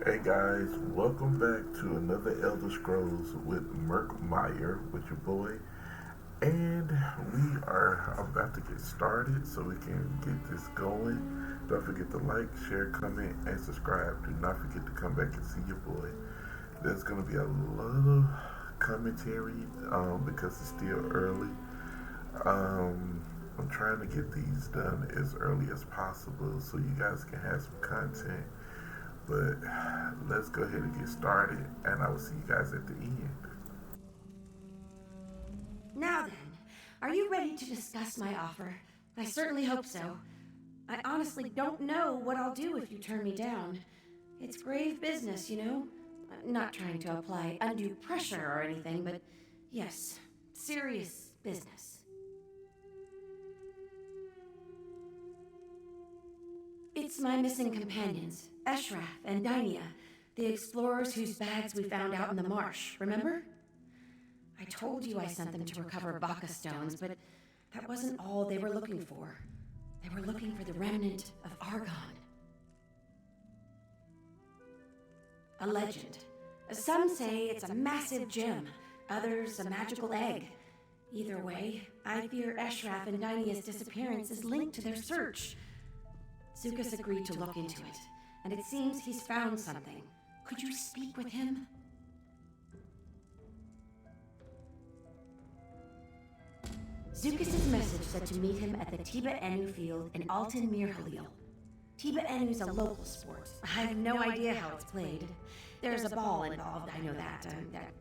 Hey guys, welcome back to another Elder Scrolls with Murkmire with your boy. And we are about to get started so we can get this going. Don't forget to like, share, comment, and subscribe. Do not forget to come back and see your boy. There's going to be a lot of commentary because it's still early. I'm trying to get these done as early as possible so you guys can have some content. But let's go ahead and get started, and I will see you guys at the end. Now then, are you ready to discuss my offer? I certainly hope so. I honestly don't know what I'll do if you turn me down. It's grave business, you know? I'm not trying to apply undue pressure or anything, but yes, serious business. It's my missing companions, Eshraf and Dynia, the explorers whose bags we found out in the marsh, remember? I told you I sent them to recover Baka stones, but that wasn't all they were looking for. They were looking for the remnant of Argon. A legend. Some say it's a massive gem, others a magical egg. Either way, I fear Eshraf and Dynia's disappearance is linked to their search. Zukas agreed to look into it, and it seems he's found something. Could you speak with him? Zukas' message said to meet him at the Tiba Enu field in Alton Mirhalil. Tiba Enu's a local sport. I have no idea how it's played. There's a ball involved, I know that.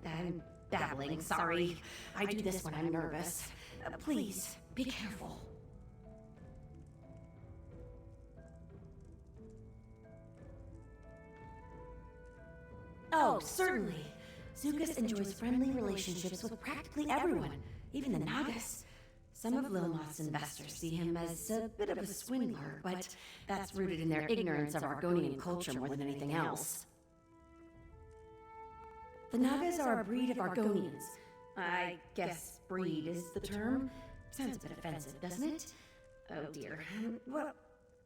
I'm dabbling, sorry. I do this when I'm nervous. Please, be careful. Oh, certainly. Zukas enjoys friendly relationships with practically everyone, even the Nagas. Some of Lilmoth's investors see him as a bit of a swindler, but that's rooted in their ignorance of Argonian culture more than anything else. The Nagas are a breed of Argonians. I guess breed is the term. Sounds a bit offensive, doesn't it? Oh dear. Well,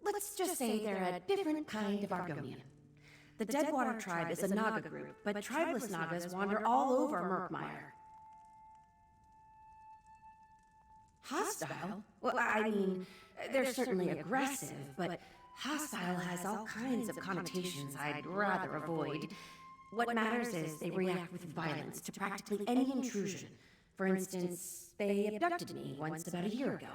let's just say they're a different kind of Argonian. The Deadwater tribe is a Naga group, but tribeless Nagas wander all over Murkmire. Hostile? Well, I mean, they're certainly aggressive, but hostile has all kinds of connotations I'd rather avoid. What matters is they react with violence to practically any intrusion. For instance, they abducted me once about a year ago.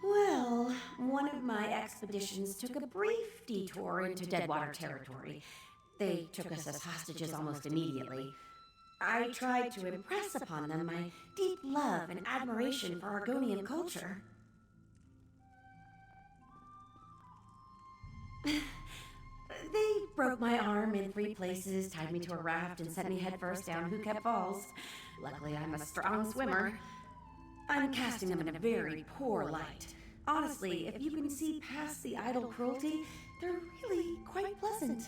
Well, one of my expeditions took a brief detour into Deadwater territory. They took us as hostages almost immediately. I tried to impress upon them my deep love and admiration for Argonian culture. They broke my arm in 3 places, tied me to a raft, and sent me headfirst down Who Falls. Luckily, I'm a strong swimmer. I'm casting them in a very poor light. Honestly, if you can see past the idle cruelty, they're really quite pleasant.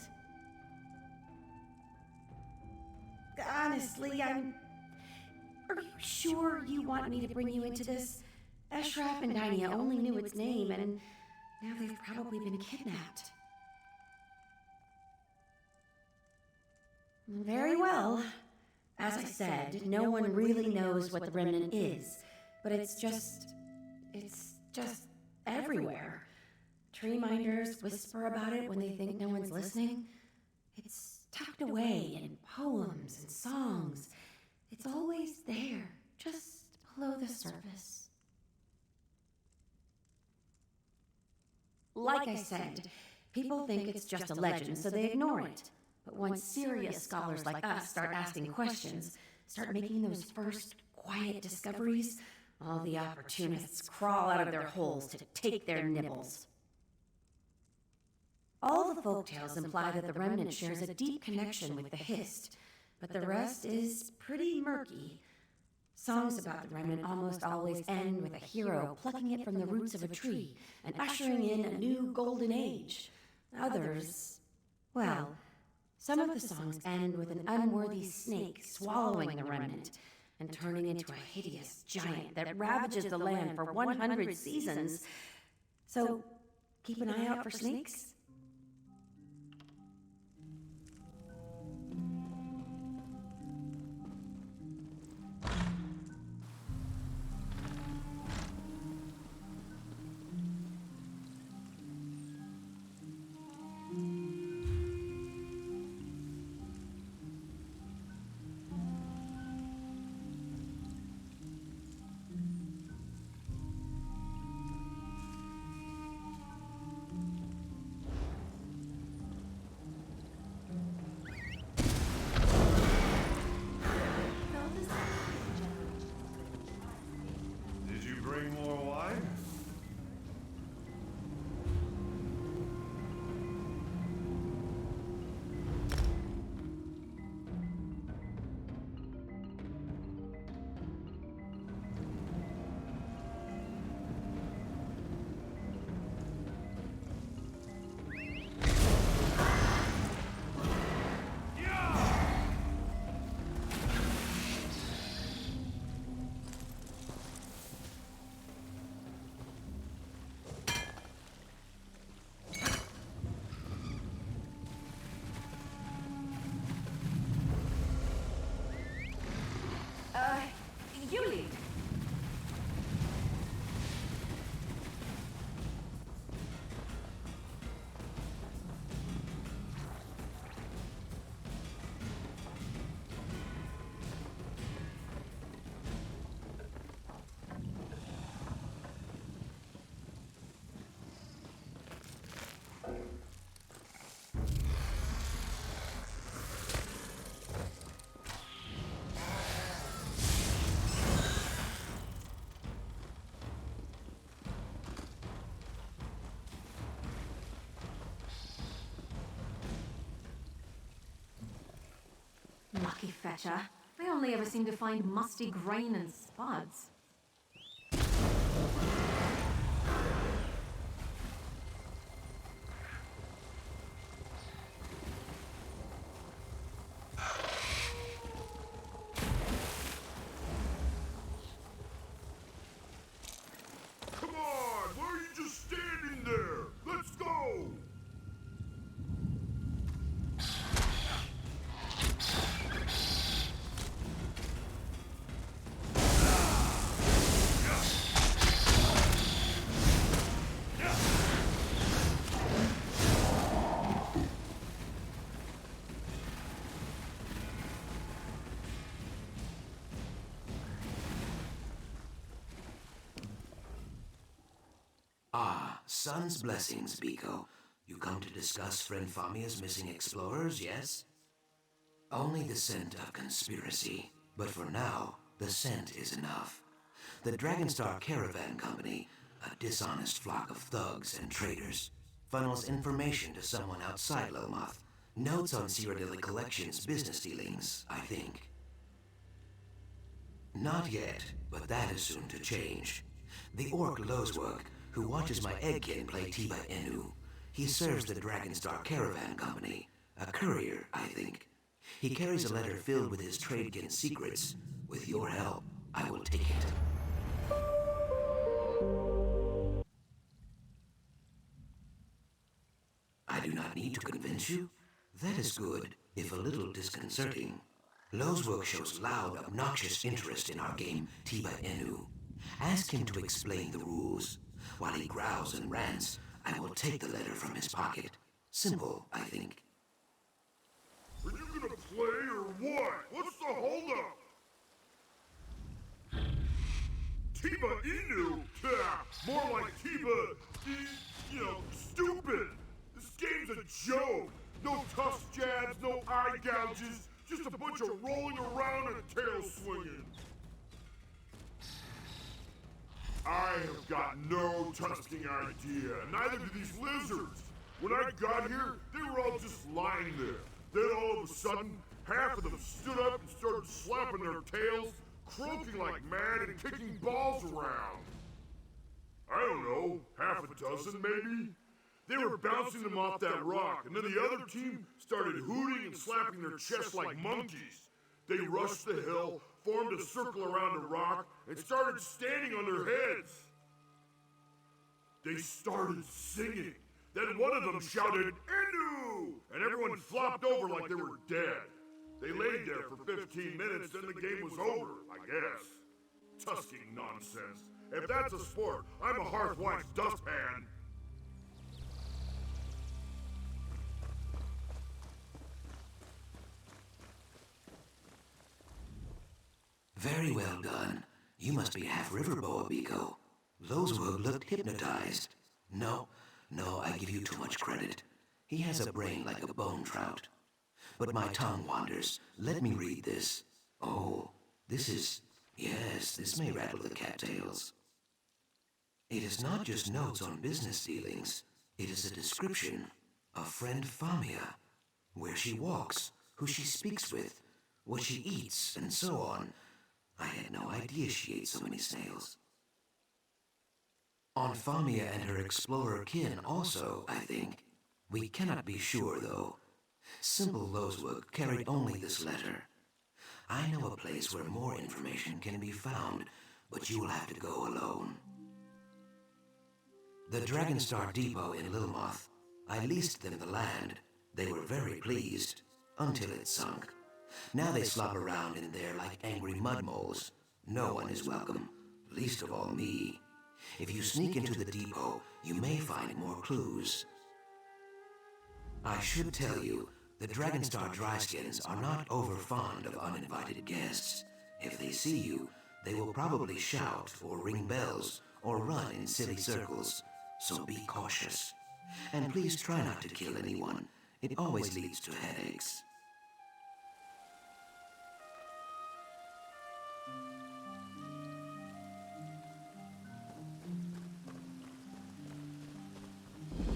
Honestly, Are you sure you want me to bring you into this? Eshraf and Dynia only knew its name, and now they've probably been kidnapped. Very well. As I said, no one really knows what the remnant is, but it's just everywhere. Tree minders whisper about it when they think no one's listening. It's tucked away in poems and songs. It's always there, just below the surface. Like I said, people think it's just a legend, so they ignore it. But once serious scholars like us start asking questions, start making those first quiet discoveries, all the opportunists crawl out of their holes to take their nibbles. All the folktales imply that the remnant shares a deep connection with the Hist, but the rest is pretty murky. Songs about the remnant almost always end with a hero plucking it from the roots of a tree and ushering in a new golden age. Others, well, some of the songs end with an unworthy snake swallowing the remnant and turning into a hideous giant that ravages the land for 100 seasons. So, keep an eye out for snakes, fetcher. They only ever seem to find musty grain and spuds. Come on! Why are you just standing there? Let's go! Ah, Sun's blessings, Biko. You come to discuss friend Famia's missing explorers, yes? Only the scent of conspiracy. But for now, the scent is enough. The Dragonstar Caravan Company, a dishonest flock of thugs and traitors, funnels information to someone outside Lomoth. Notes on Cyrodiilic Collection's business dealings, I think. Not yet, but that is soon to change. The orc Lozwork, who watches my eggkin play Tiba Inu. He serves the Dragonstar Caravan Company. A courier, I think. He carries a letter filled with his tradekin secrets. With your help, I will take it. I do not need to convince you. That is good, if a little disconcerting. Lozwork shows loud, obnoxious interest in our game, Tiba Inu. Ask him to explain the rules. While he growls and rants, I will take the letter from his pocket. Simple, I think. Are you gonna play or what? What's the holdup? Tiba Inu? More like Tiba, stupid. This game's a joke. No tough jabs, no eye gouges, just a bunch of rolling around and tail swinging. I have got no tusking idea, neither do these lizards. When I got here, they were all just lying there. Then all of a sudden, half of them stood up and started slapping their tails, croaking like mad and kicking balls around. I don't know, half a dozen maybe? They were bouncing them off that rock, and then the other team started hooting and slapping their chests like monkeys. They rushed the hill, formed a circle around the rock, and started standing on their heads. They started singing. Then one of them shouted, "Inu!" And everyone flopped over like they were dead. They laid there for 15 minutes, then the game was over, I guess. Tusking nonsense. If that's a sport, I'm a hearthwife's dustpan. Very well done. You must be half Riverboa, Biko. Lozwork looked hypnotized. No, I give you too much credit. He has a brain like a bone trout. But my tongue wanders. Let me read this. Oh, this may rattle the cattails. It is not just notes on business dealings. It is a description of friend Famia. Where she walks, who she speaks with, what she eats, and so on. I had no idea she ate so many snails. On Famia and her explorer kin also, I think. We cannot be sure, though. Simple Lozwork carried only this letter. I know a place where more information can be found, but you will have to go alone. The Dragonstar Depot in Lilmoth. I leased them the land. They were very pleased, until it sunk. Now they slop around in there like angry mud moles. No one is welcome, least of all me. If you sneak into the depot, you may find more clues. I should tell you, the Dragonstar Dryskins are not over fond of uninvited guests. If they see you, they will probably shout or ring bells or run in silly circles, so be cautious. And please try not to kill anyone. It always leads to headaches.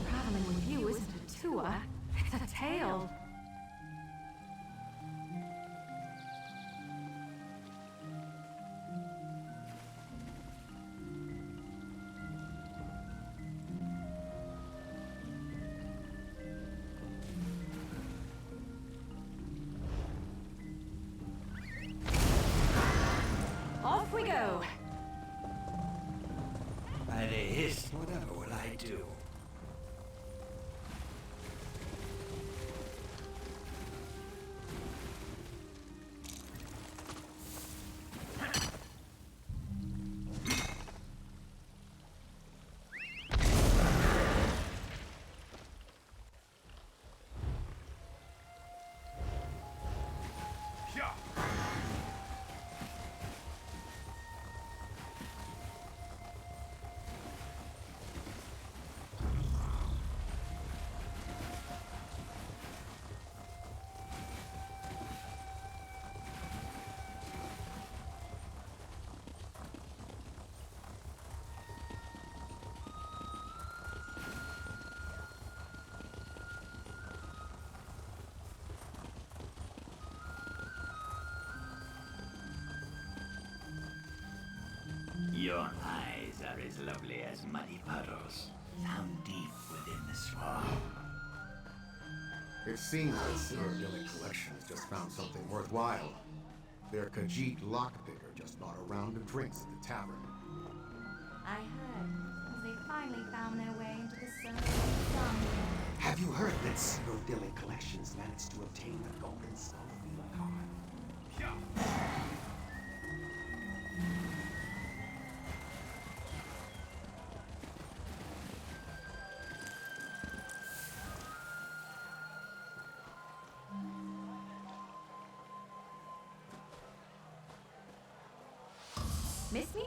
Traveling with you isn't a tour, it's a tale. I do. Your eyes are as lovely as muddy puddles, found deep within the swamp. It seems that Cyrodiilic Collection has just found something worthwhile. Their Khajiit lockpicker just bought a round of drinks at the tavern. I heard, as they finally found their way into the circle of sun. Have you heard that Cyrodiilic Collections managed to obtain the Golden Skull card? Miss me?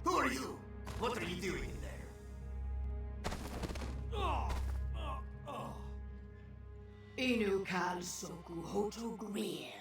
Who are you? What are you doing in there? Inu kal soku hoto grill.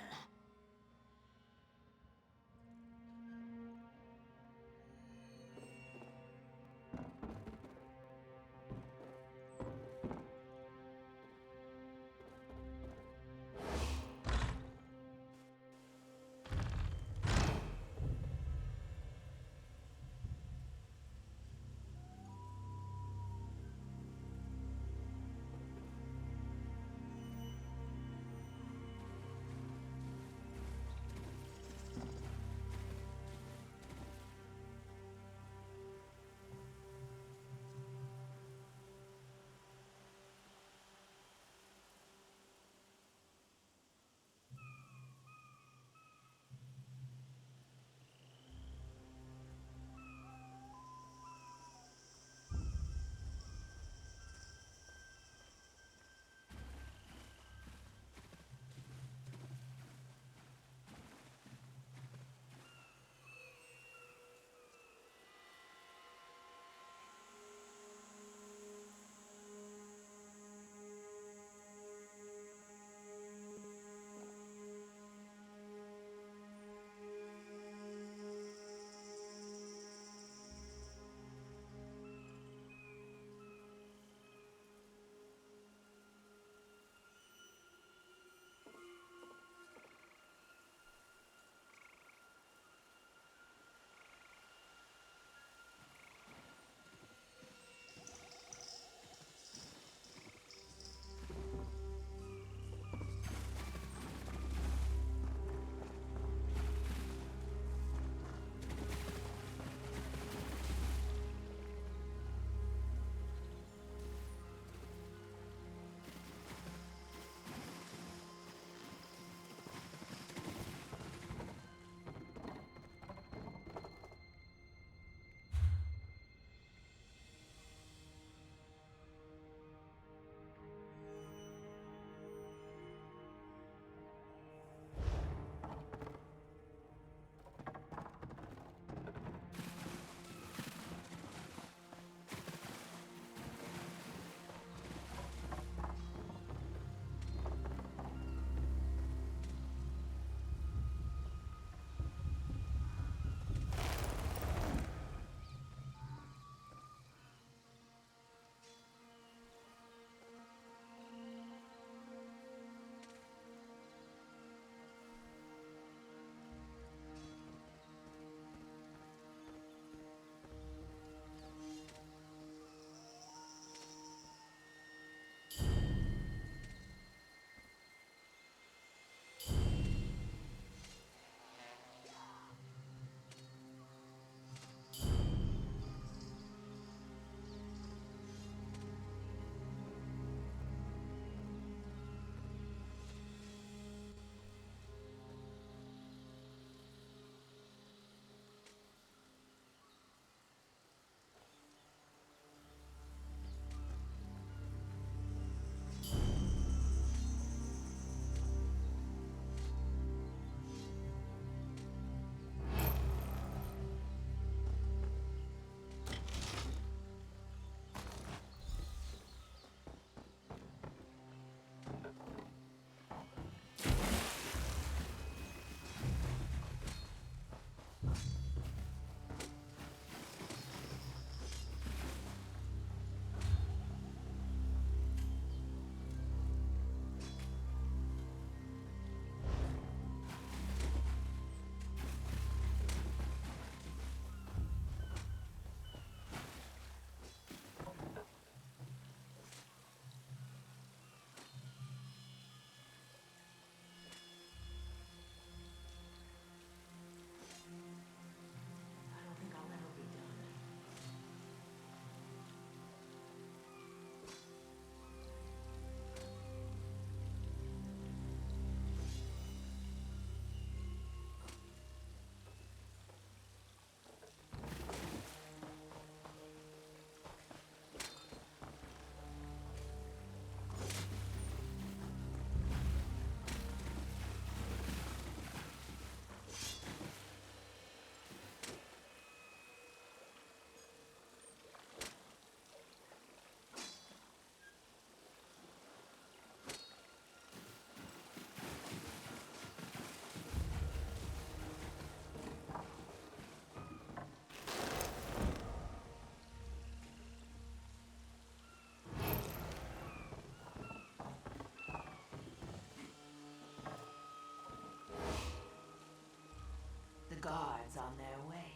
guards on their way.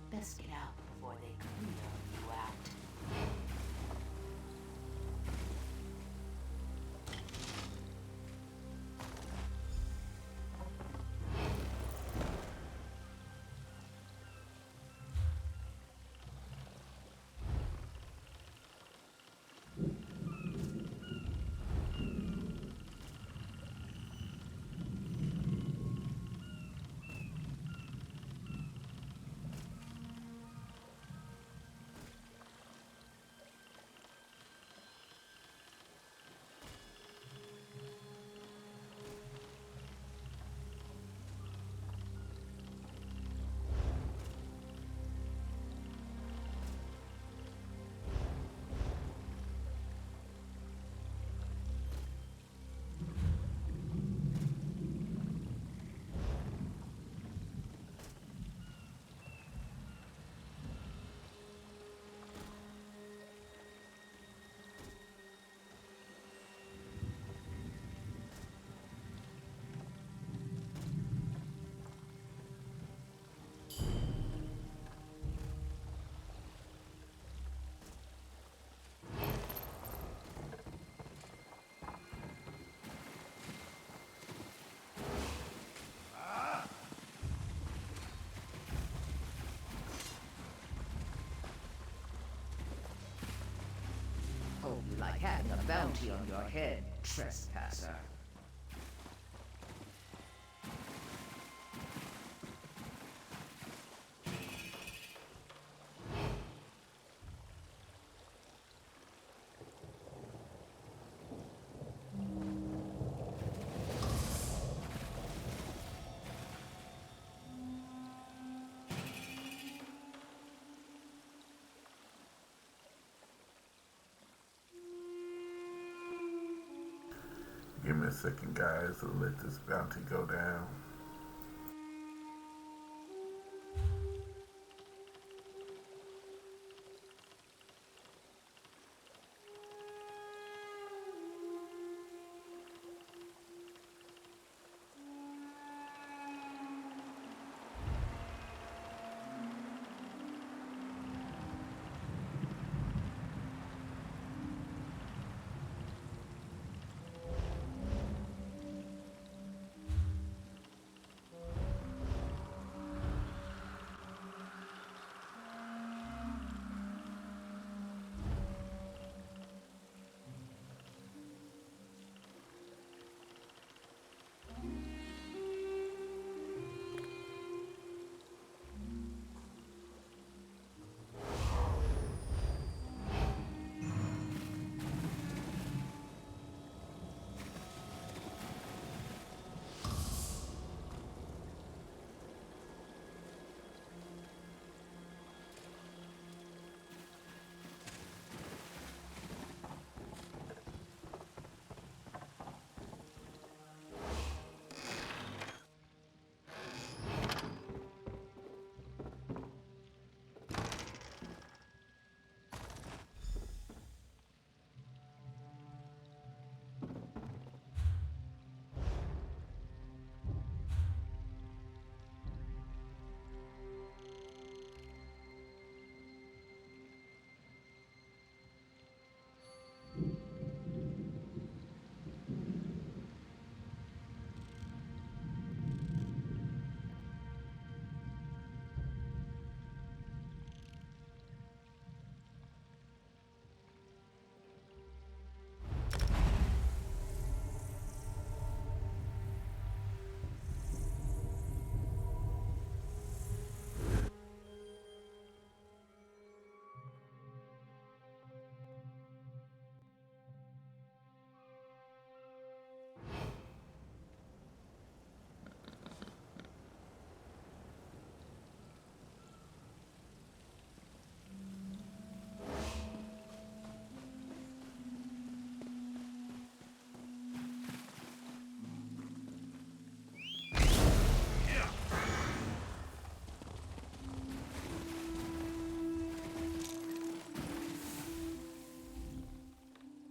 Best get out before they clear you out. Hope you like having a bounty on your head, trespasser. Give me a second, guys, to let this bounty go down.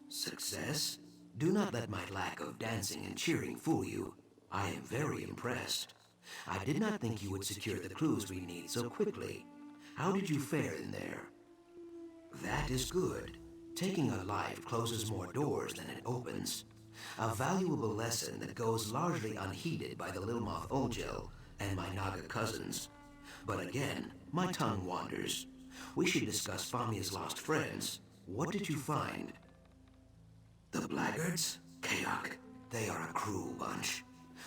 Success? Do not let my lack of dancing and cheering fool you. I am very impressed. I did not think you would secure the clues we need so quickly. How did you fare in there? That is good. Taking a life closes more doors than it opens. A valuable lesson that goes largely unheeded by the Lilmoth Oljel and my Naga cousins. But again, my tongue wanders. We should discuss Famia's lost friends. What did you find? The Blackguards? Kayak. They are a cruel bunch.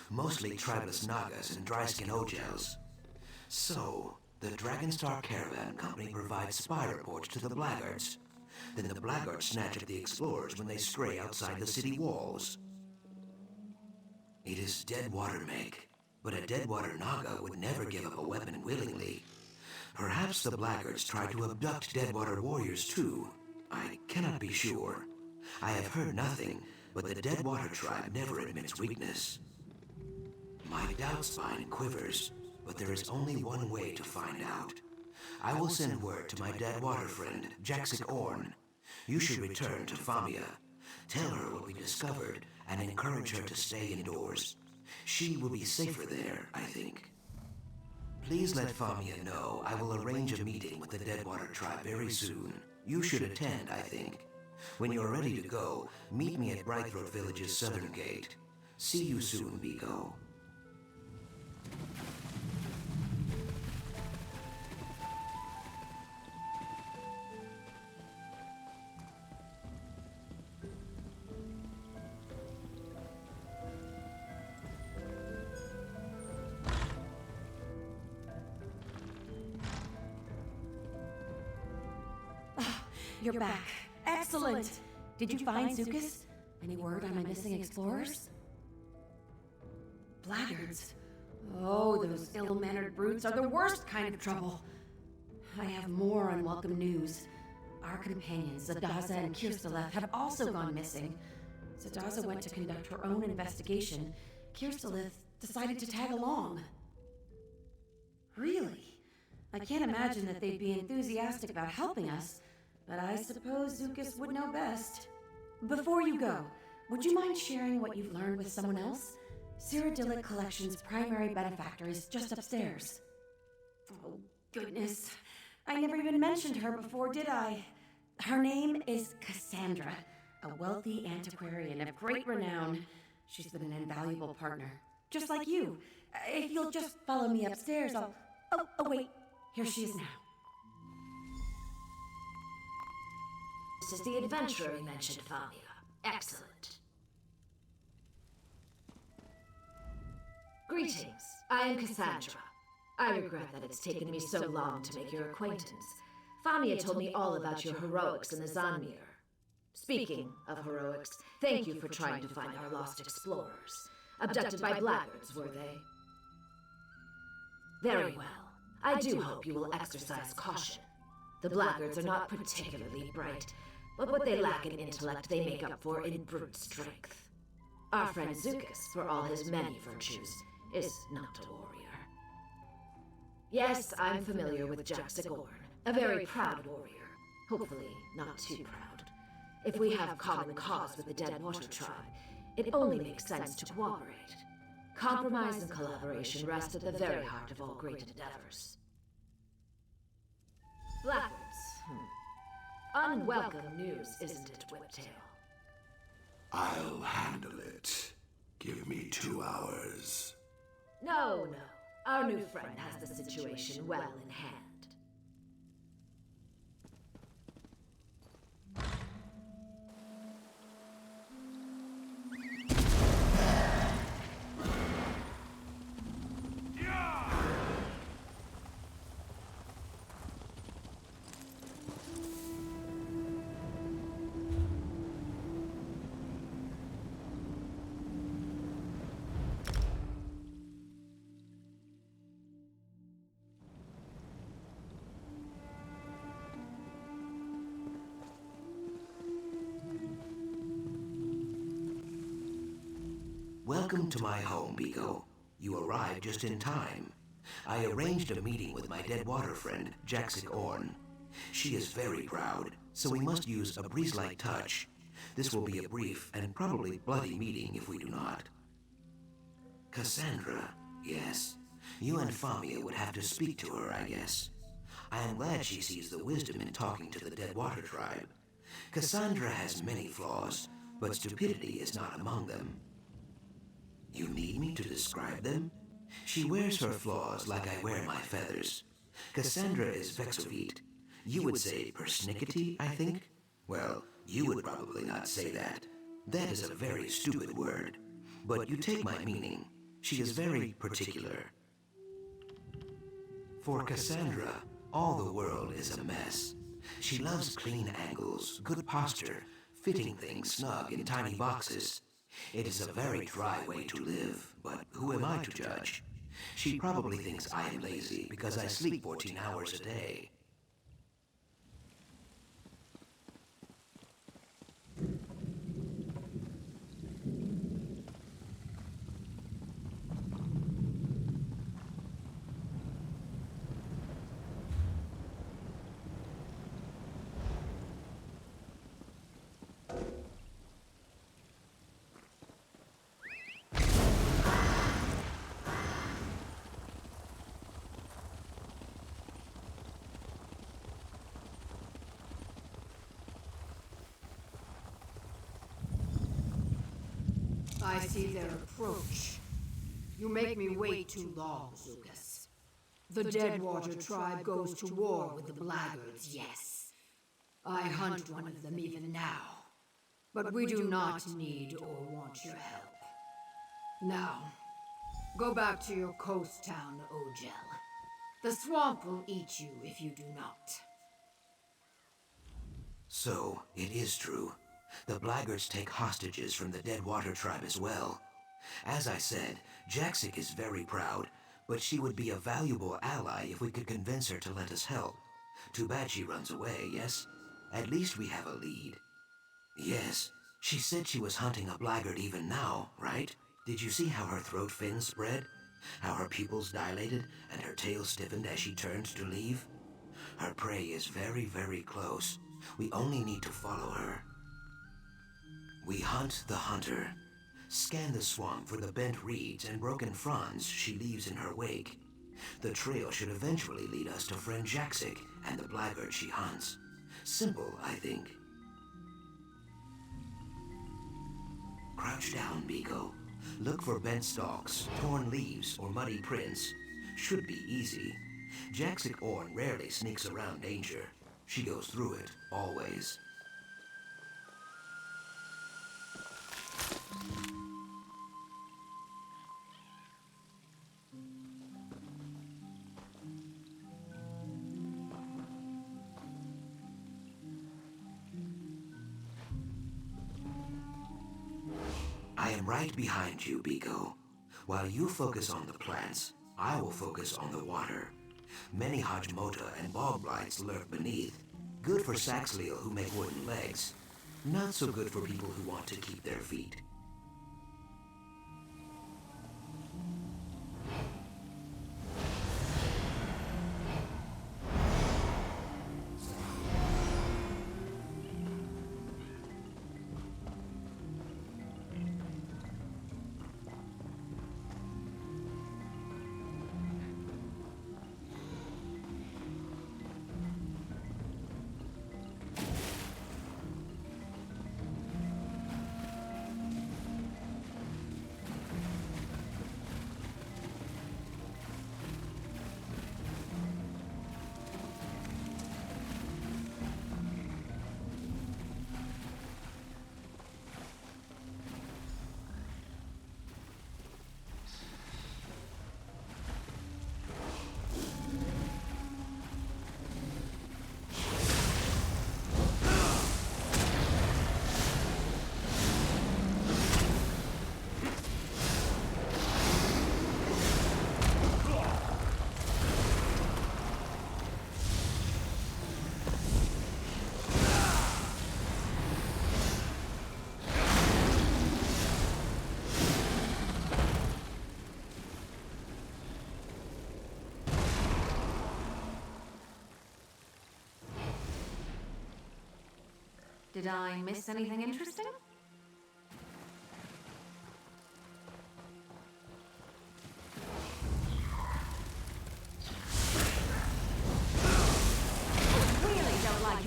Mostly tribeless Nagas and dry-skin Ojels. So, the Dragonstar Caravan Company provides spy reports to the Blackguards. Then the Blackguards snatch up the explorers when they stray outside the city walls. It is Deadwater make, but a Deadwater Naga would never give up a weapon willingly. Perhaps the Blackguards tried to abduct Deadwater warriors too. I cannot be sure. I have heard nothing, but the Deadwater tribe never admits weakness. My doubt spine quivers, but there is only one way to find out. I will send word to my Deadwater friend, Jaxic Orn. You should return to Famia. Tell her what we discovered and encourage her to stay indoors. She will be safer there, I think. Please let Famia know I will arrange a meeting with the Deadwater tribe very soon. You should attend, I think. When you're ready to go, meet me at Brightthroat Village's southern gate. See you soon, Biko. You're back. Excellent! Did you find Zukas? Any word on my missing explorers? Blackguards. Oh, those ill-mannered brutes are the worst kind of trouble. I have more unwelcome news. Our companions, Zadaza and Kirstaleth, have also gone missing. Zadaza went to conduct her own investigation. Kirstaleth decided to tag along. Really? I can't imagine that they'd be enthusiastic about helping us, but I suppose Zukas would know best. Before you go, would you mind sharing what you've learned with someone else? Cyrodiilic Collection's primary benefactor is just upstairs. Oh, goodness. I never even mentioned her before, did I? Her name is Cassandra, a wealthy antiquarian of great renown. She's been an invaluable partner, just like you. If you'll just follow me upstairs, I'll... Oh, wait. Here she is now. This is the adventurer we mentioned, Famia. Excellent. Greetings. I am Cassandra. I regret that it's taken me so long to make your acquaintance. Famia told me all about your heroics in the Zanmir. Speaking of heroics, thank you for trying to find our lost explorers. Abducted by Blackguards, were they? Very well. I do hope you will exercise caution. The Blackguards are not particularly bright, but what they lack in intellect they make up for in brute strength. Our friend Zukas, for all his many virtues, is not a warrior. Yes, I'm familiar with Jaxic Orn, a very proud warrior. Hopefully, not too proud. If we have common cause with the Deadwater tribe, it only makes sense to cooperate. Compromise and collaboration rest at the very heart of all great endeavors. Blackguards. Unwelcome news, isn't it, Whiptail? I'll handle it. Give me 2 hours. No. Our new friend has the situation well in hand. Welcome to my home, Biko. You arrived just in time. I arranged a meeting with my Deadwater friend, Jaxic Orn. She is very proud, so we must use a breeze-like touch. This will be a brief and probably bloody meeting if we do not. Cassandra, yes, You and Famia would have to speak to her, I guess. I am glad she sees the wisdom in talking to the Deadwater tribe. Cassandra has many flaws, but stupidity is not among them. You need me to describe them? She wears her flaws like I wear my feathers. Cassandra is vexovite. You would say persnickety, I think? Well, you would probably not say that. That is a very stupid word. But you take my meaning. She is very particular. For Cassandra, all the world is a mess. She loves clean angles, good posture, fitting things snug in tiny boxes. It is a very dry way to live, but who am I to judge? She probably thinks I am lazy because I sleep 14 hours a day. I see their approach. You make me wait too long, Zukas. The Deadwater tribe goes to war with the Blackguards, yes. I hunt one of them even now. But we do not need or want your help. Now, go back to your coast town, Ogel. The swamp will eat you if you do not. So, it is true. The Blackguards take hostages from the Deadwater tribe as well. As I said, Jaxic is very proud, but she would be a valuable ally if we could convince her to let us help. Too bad she runs away, yes? At least we have a lead. Yes, she said she was hunting a Blackguard even now, right? Did you see how her throat fins spread? How her pupils dilated and her tail stiffened as she turned to leave? Her prey is very, very close. We only need to follow her. We hunt the hunter. Scan the swamp for the bent reeds and broken fronds she leaves in her wake. The trail should eventually lead us to friend Jaxic and the Blackguard she hunts. Simple, I think. Crouch down, Biko. Look for bent stalks, torn leaves, or muddy prints. Should be easy. Jaxic Orn rarely sneaks around danger. She goes through it, always. I am right behind you, Biko. While you focus on the plants, I will focus on the water. Many Hajmota and bog blights lurk beneath. Good for Saxleel who make wooden legs. Not so good for people who want to keep their feet. Did I miss anything interesting?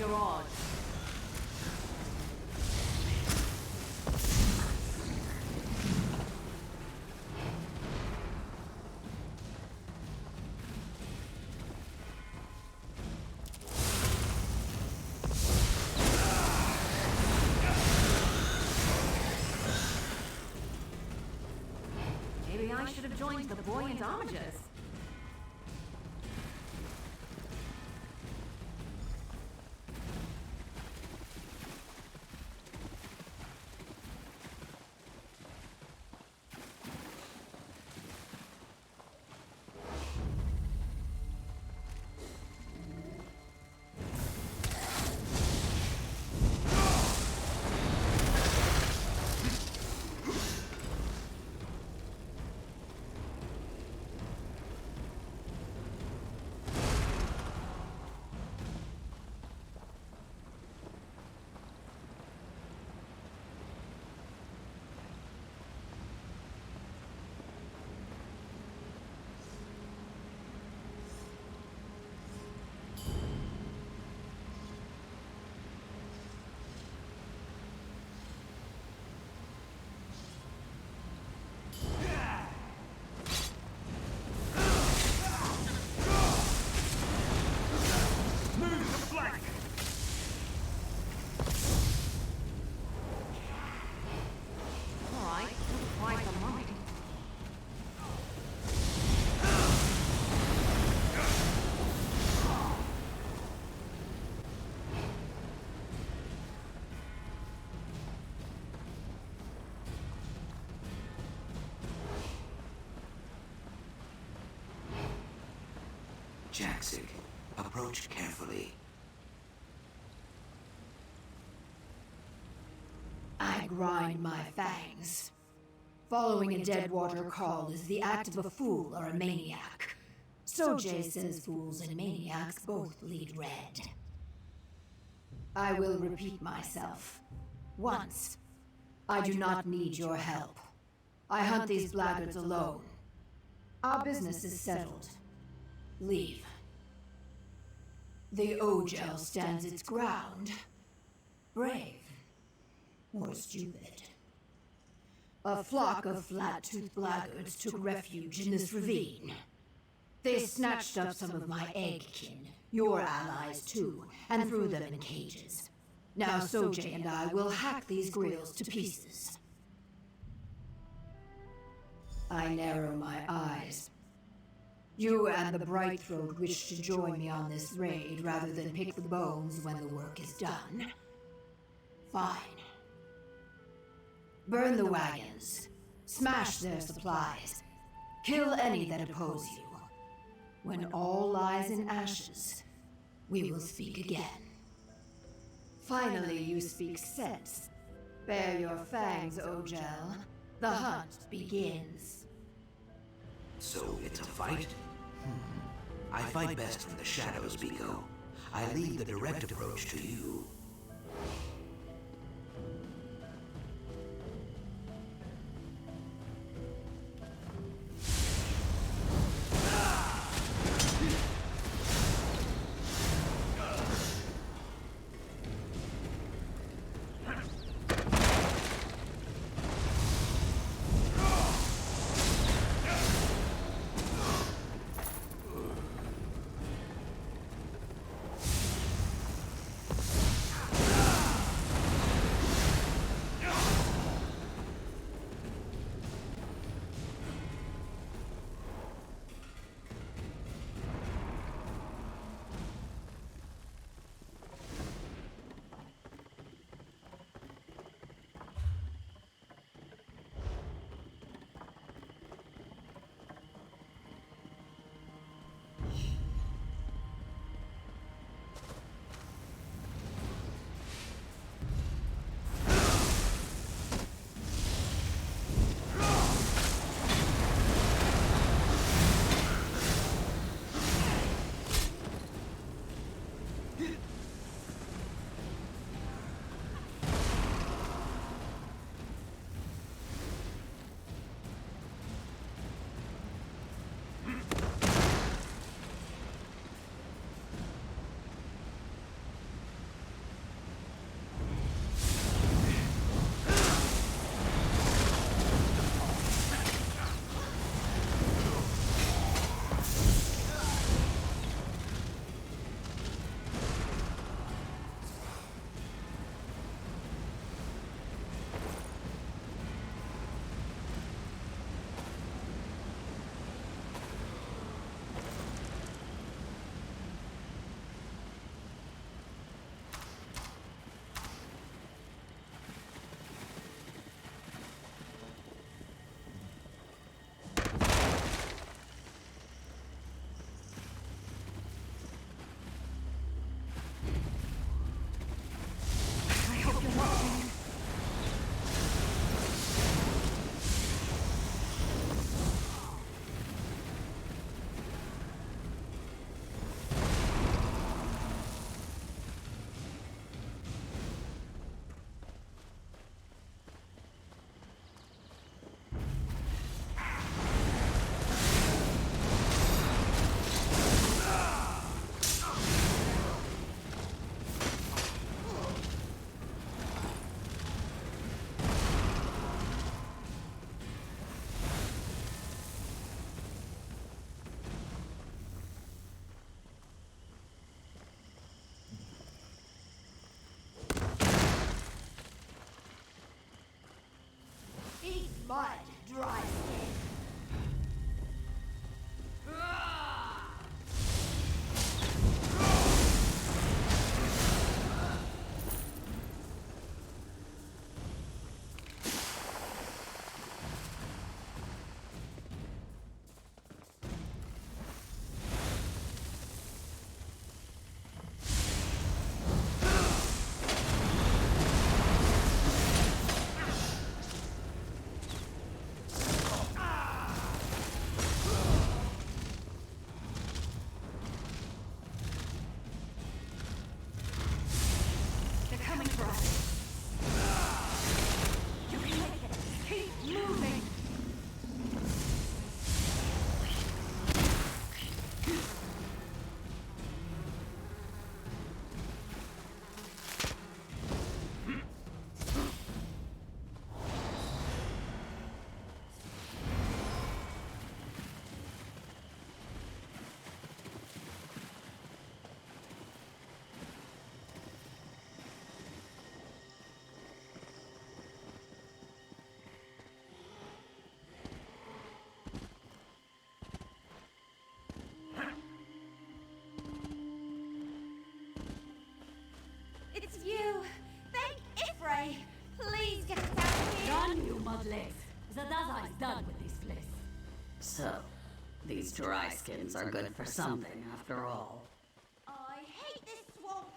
Garage. Maybe I should have joined the buoyant homages. Jaxic, approach carefully. I grind my fangs. Following a Deadwater call is the act of a fool or a maniac. Sojay says fools and maniacs both bleed red. I will repeat myself. Once. I do not need your help. I hunt these blackguards alone. Our business is settled. Leave. The Ogel stands its ground. Brave. Or stupid. A flock of flat-toothed blackguards took refuge in this ravine. They snatched up some of my egg-kin, your allies too, and threw them in cages. Now Sojay and I will hack these grills to pieces. I narrow my eyes. You and the Brightthroat wish to join me on this raid rather than pick the bones when the work is done. Fine. Burn the wagons. Smash their supplies. Kill any that oppose you. When all lies in ashes, we will speak again. Finally, you speak sense. Bare your fangs, Ogel. The hunt begins. So it's a fight? I fight best from the shadows, Biko. I leave the direct approach to you. It's you! Thank Ifray! Please get us out of here! Done, you mudlegs! Zadaza is done with this place. So, these dry skins are good for something after all. I hate this swamp!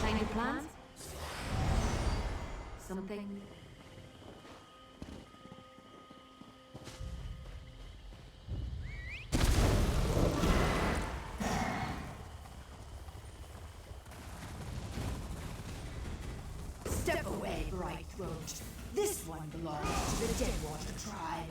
Any plans? Something? Step away, Bright Throat. This one belongs to the Deadwater tribe.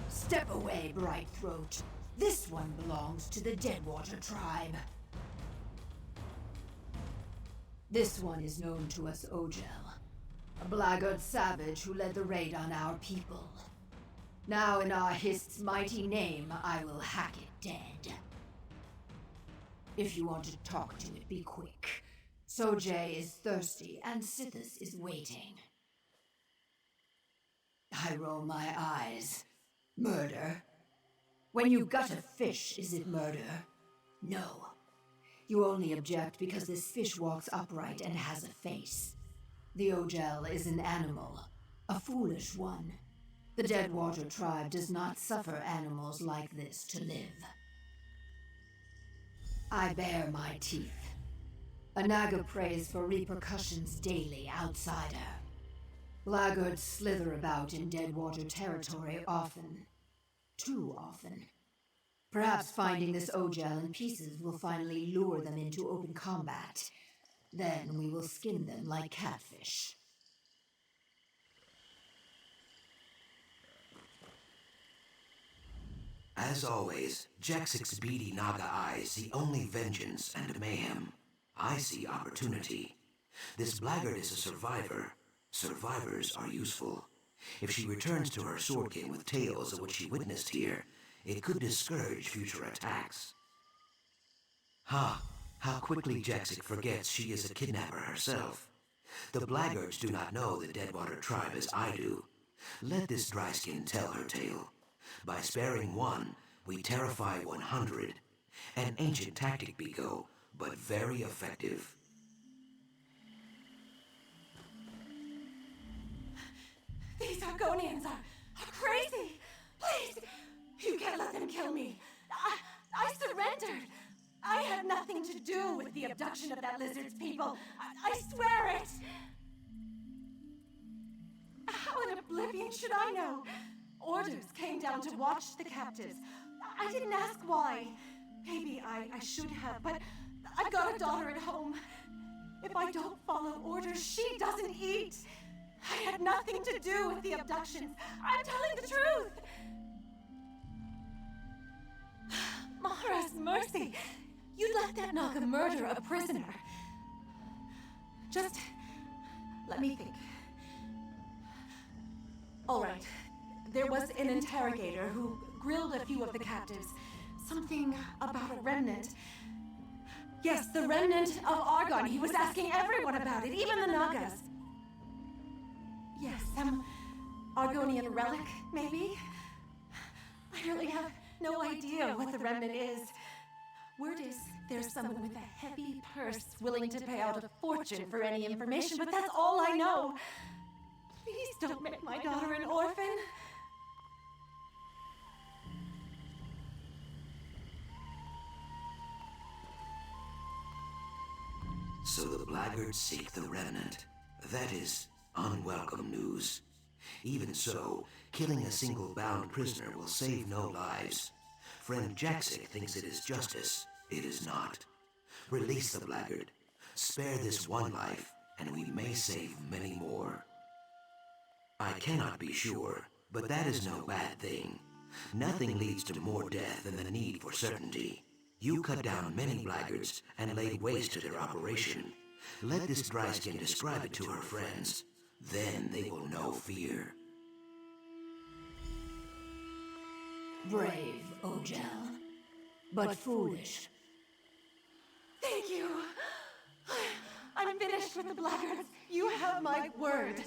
Step away, Bright Throat. This one belongs to the Deadwater tribe. This one is known to us Ogel, a blackguard savage who led the raid on our people. Now in our Hist's mighty name, I will hack it dead. If you want to talk to it, be quick. Sojay is thirsty, and Sithis is waiting. I roll my eyes. Murder? When you gut a fish, is it murder? No. You only object because this fish walks upright and has a face. The Ogel is an animal, a foolish one. The Deadwater tribe does not suffer animals like this to live. I bare my teeth. A Naga prays for repercussions daily, outsider. Blackguards slither about in Deadwater territory often. Too often. Perhaps finding this Ogel in pieces will finally lure them into open combat. Then we will skin them like catfish. As always, Jaxic's beady Naga eyes see only vengeance and mayhem. I see opportunity. This blackguard is a survivor. Survivors are useful. If she returns to her sword game with tales of what she witnessed here, it could discourage future attacks. Ha! How quickly Jaxic forgets she is a kidnapper herself. The blackguards do not know the Deadwater tribe as I do. Let this dryskin tell her tale. By sparing one, we terrify 100. An ancient tactic, Biko, but very effective. These Argonians are crazy! Please! You can't let them kill me! I surrendered! I had nothing to do with the abduction of that lizard's people! I swear it! How in oblivion should I know? Orders came down to watch the captives. I didn't ask why. Maybe I should have, but I've got a daughter at home. If I don't follow orders, she doesn't eat. I had nothing to do with the abductions. I'm telling the truth. Mahara's mercy. You let that Naga murder a prisoner. Just let me think. All right. there was an interrogator who grilled a few of the captives. Something about a remnant. Yes, the remnant of Argon. He was asking everyone about it, even the Nagas. Yes, some Argonian relic, maybe? I really have no idea what the remnant is. Word is there's someone with a heavy purse willing to pay out a fortune for any information, but that's all I know. Please don't make my daughter an orphan. So the blackguards seek the remnant. That is unwelcome news. Even so, killing a single bound prisoner will save no lives. Friend Jaxic thinks it is justice. It is not. Release the blackguard. Spare this one life, and we may save many more. I cannot be sure, but that is no bad thing. Nothing leads to more death than the need for certainty. You cut down many blackguards and laid waste to their operation. Let this dry skin describe it to her friends. Then they will know fear. Brave, Ojel, but foolish. Thank you. I'm finished with the blackguards. You have my word.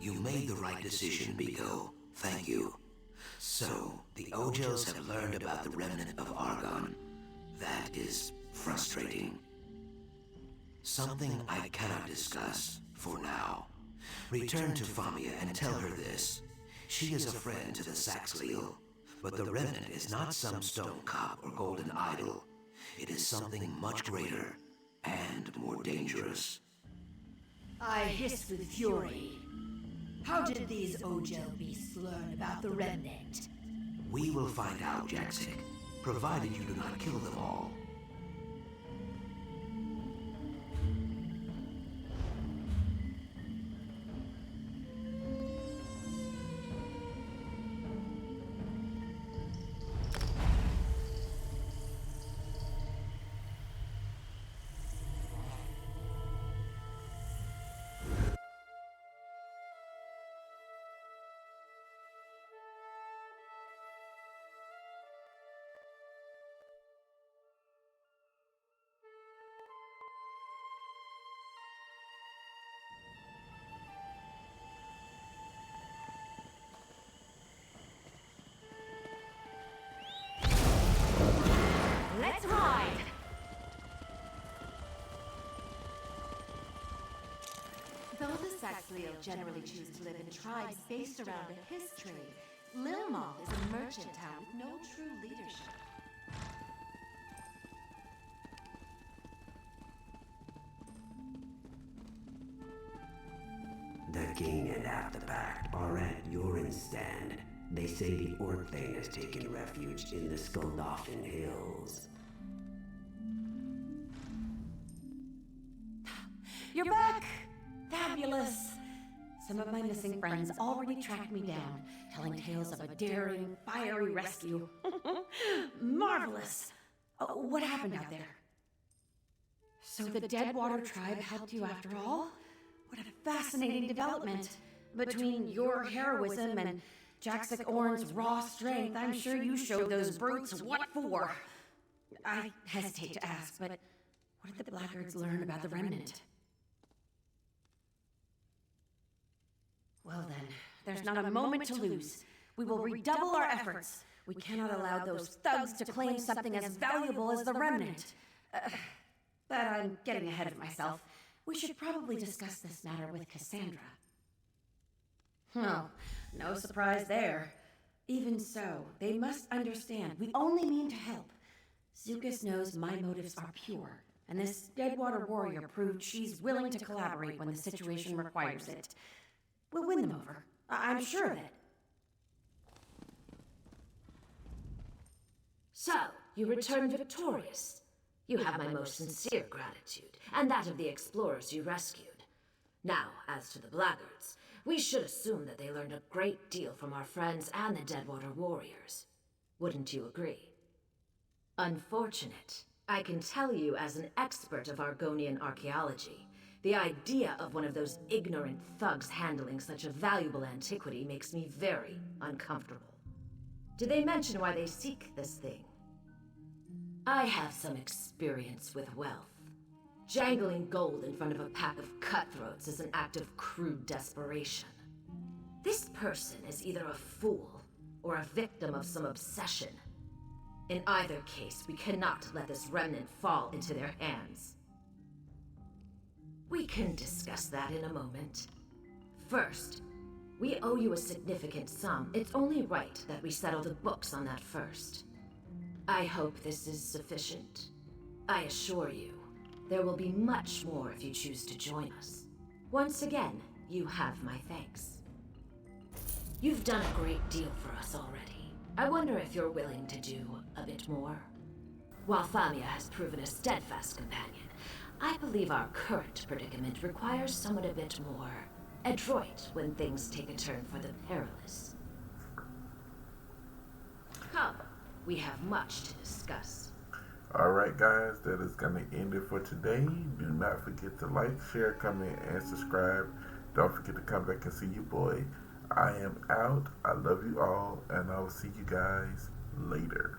You made the right decision, Biko. Thank you. So, the Ojels have learned about the remnant of Argon. That is frustrating. Something I cannot discuss for now. Return to Famia and tell her this. She is a friend to the Saxleal, but the remnant is not some stone cup or golden idol. It is something much greater and more dangerous. I hiss with fury. How did these Ojel beasts learn about the remnant? We will find out, Jaxic, provided you do not kill them all. Let's ride! Though the Saxleal generally choose to live in tribes based around a history, Lilmoth is a merchant town with no true leadership. The king and half the pack are at Yoren's stand. They say the Orclane has taken refuge in the Skuldafin Hills. You're back! Fabulous! Some of my missing friends already tracked me down, telling tales of a daring, fiery rescue. Marvelous! What happened out there? So the Deadwater tribe helped you after all? What a fascinating development. Between your heroism and Jaxic Orn's raw strength, I'm sure you showed those brutes what for. I hesitate to ask, but what did the blackguards learn about the remnant? Well then, there's not a moment to lose. We will redouble our efforts. We cannot allow those thugs to claim something as valuable as the remnant. But I'm getting ahead of myself. We should probably discuss this matter with Cassandra. Oh, no surprise there. Even so, they must understand we only mean to help. Zukas knows my motives are pure, and this Deadwater warrior proved she's willing to collaborate when the situation requires it. We'll win them over. I'm sure of it. So, you return victorious. You have my most sincere gratitude, and that of the explorers you rescued. Now, as to the blackguards, we should assume that they learned a great deal from our friends and the Deadwater warriors. Wouldn't you agree? Unfortunate. I can tell you as an expert of Argonian archaeology, The idea of one of those ignorant thugs handling such a valuable antiquity makes me very uncomfortable. Did they mention why they seek this thing? I have some experience with wealth. Jangling gold in front of a pack of cutthroats is an act of crude desperation. This person is either a fool or a victim of some obsession. In either case, we cannot let this remnant fall into their hands. We can discuss that in a moment. First, we owe you a significant sum. It's only right that we settle the books on that first. I hope this is sufficient. I assure you, there will be much more if you choose to join us. Once again, you have my thanks. You've done a great deal for us already. I wonder if you're willing to do a bit more. While Famia has proven a steadfast companion, I believe our current predicament requires someone a bit more adroit when things take a turn for the perilous. Come, we have much to discuss. Alright guys, that is going to end it for today. Do not forget to like, share, comment, and subscribe. Don't forget to come back and see your boy. I am out. I love you all, and I will see you guys later.